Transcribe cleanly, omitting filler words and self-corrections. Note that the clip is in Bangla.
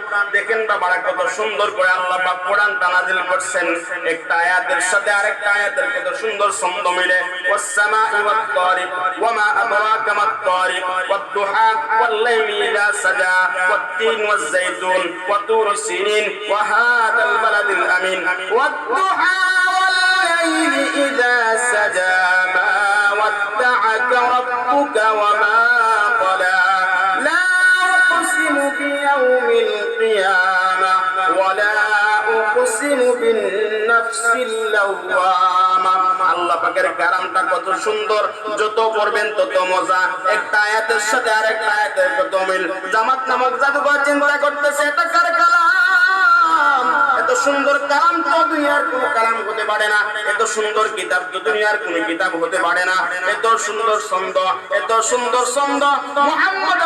কোরআন দেখেন বাবারা কত সুন্দর করে আল্লাহ পাক কোরআনটা নাযিল করছেন একটা আয়াতের সাথে আরেকটা আয়াতের কত সুন্দর ছন্দ মিলে ওয়াস সামাই ওয়াত তারিক ওয়া মা আদরাকা মাত তারিক ওয়াদ দুহা ওয়াল লাইলি ইযা সাজা ওয়াত তিন ওয়াজ যাইতুন ওয়া তুর সিনিন ওয়া হাদাল বালাদিল আমিন ওয়াদ দুহা ওয়াল লাইলি ইযা সাজা মা ওয়াদ্দাআকা রাব্বুকা ওয়া মা ক্বালা লা উকসিমু বিয়াউমিল কিয়ামা ওয়া লা উকসিমু বিন নাফসিল লাওয়ামা। আল্লাহ পাকের কালামটা কত সুন্দর, যত পড়বেন তত মজা। একটা আয়াতের সাথে আরেকটা আয়াতের কত মিল। জামাত নামক জাদুঘর চিন্তা করতেছে এটা কার কালাম? এত সুন্দর কালাম তো দুনিয়ার কোন কালাম হতে পারে না, এত সুন্দর কিতাব তো দুনিয়ার কোন কিতাব হতে পারে না, এত সুন্দর ছন্দ, এত সুন্দর ছন্দ মুহাম্মদ